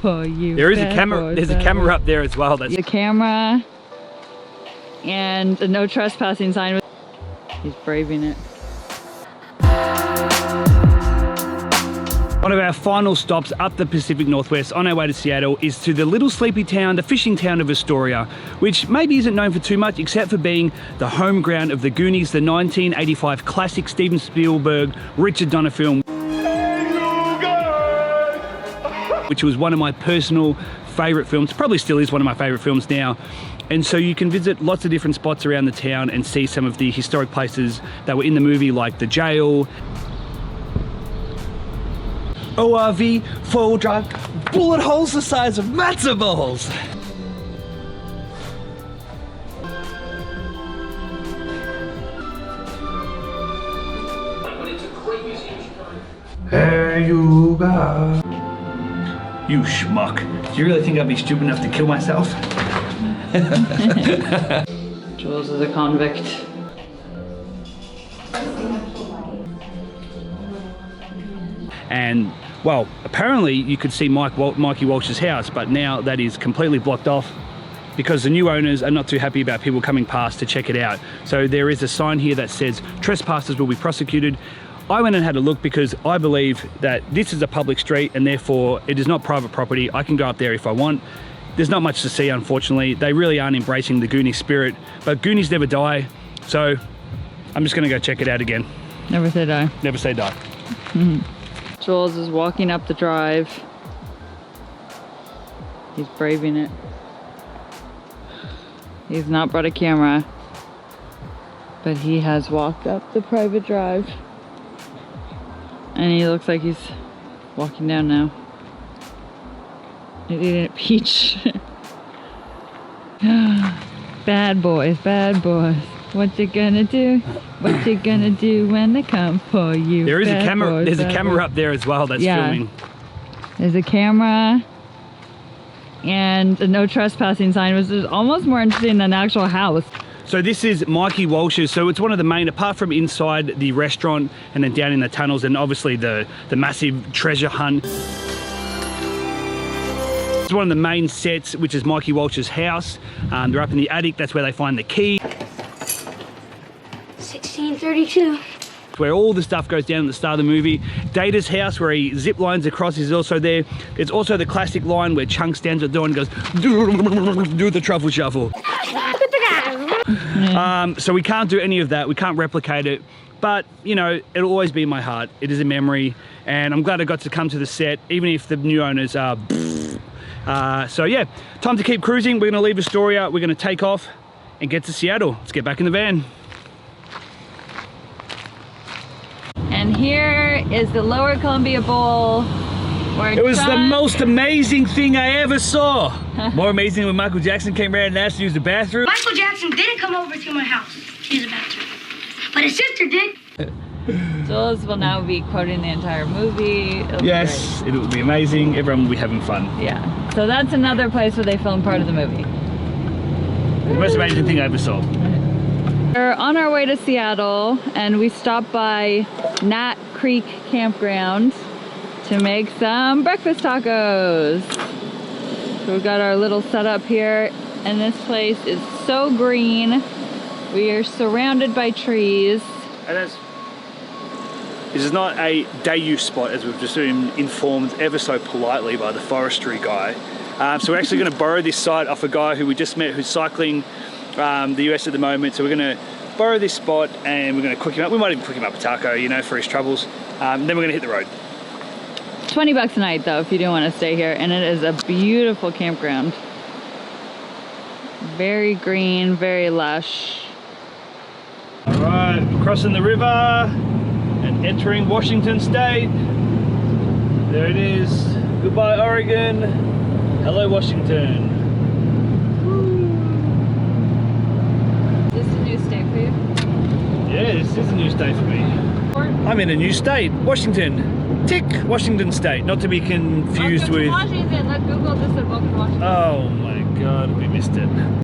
for you. There is a camera. There's a camera up there as well. That's the camera and a no trespassing sign. He's braving it. one of our final stops up the Pacific Northwest on our way to Seattle is to the little sleepy town, the fishing town of Astoria, which maybe isn't known for too much except for being the home ground of the Goonies, the 1985 classic Steven Spielberg, Richard Donner film, which was one of my personal favourite films, probably still is one of my favourite films now. And so you can visit lots of different spots around the town and see some of the historic places that were in the movie, like the jail, ORV, four-wheel drive, bullet holes the size of matzo balls. Hey, you guys. You schmuck. Do you really think I'd be stupid enough to kill myself? Jules is a convict. And, well, apparently you could see Mikey Walsh's house, but now that is completely blocked off because the new owners are not too happy about people coming past to check it out. So there is a sign here that says trespassers will be prosecuted. I went and had a look because I believe that this is a public street and therefore it is not private property. I can go up there if I want. There's not much to see, unfortunately. They really aren't embracing the Goonies spirit, but Goonies never die. So I'm just gonna go check it out again. Never say die. Never say die. Jules is walking up the drive. He's braving it. He's not brought a camera, but he has walked up the private drive. And he looks like he's walking down now. He's eating a peach. Bad boys, bad boys. What you gonna do? What you gonna do when they come for you? There is bad a camera. boys, There's a camera boys. up there as well that's filming. There's a camera and a no trespassing sign, which is almost more interesting than the actual house. So this is Mikey Walsh's. So it's one of the main, apart from inside the restaurant and then down in the tunnels and obviously the massive treasure hunt. It's one of the main sets, which is Mikey Walsh's house. They're up in the attic. That's where they find the key. 1632. Where all the stuff goes down at the start of the movie. Data's house, where he zip lines across, is also there. There's also the classic line where Chunk stands at the door and goes, do the truffle shuffle. So we can't do any of that. We can't replicate it. But, you know, it'll always be in my heart. It is a memory. And I'm glad I got to come to the set, even if the new owners are... so yeah, time to keep cruising. We're going to leave Astoria. We're going to take off and get to Seattle. Let's get back in the van. And here is the Lower Columbia Bowl. Where it was the most amazing thing I ever saw. More amazing when Michael Jackson came around and asked to use the bathroom. Michael Jackson didn't come over to my house to use the bathroom, but his sister did. Jules will now be quoting the entire movie. Yes, it will be amazing. Everyone will be having fun. Yeah. So that's another place where they filmed part of the movie. The most amazing thing I ever saw. We're on our way to Seattle and we stopped by Nat Creek Campgrounds to make some breakfast tacos. So we've got our little setup here and this place is so green. We are surrounded by trees. And this is not a day use spot, as we've just been informed ever so politely by the forestry guy. So we're actually going to borrow this site off a guy who we just met who's cycling the US at the moment. So we're going to borrow this spot and we're going to cook him up. We might even cook him up a taco, you know, for his troubles. Then we're going to hit the road. 20 bucks a night though if you do want to stay here, and it is a beautiful campground. Very green, very lush. All right, we're crossing the river and entering Washington State. There it is. Goodbye, Oregon. Hello, Washington. Is this a new state for you? Yeah, this is a new state for me. I'm in a new state, Washington. Tick, Washington State, not to be confused with... Washington. Let Google this at Welcome to Washington. Oh my God, we missed it.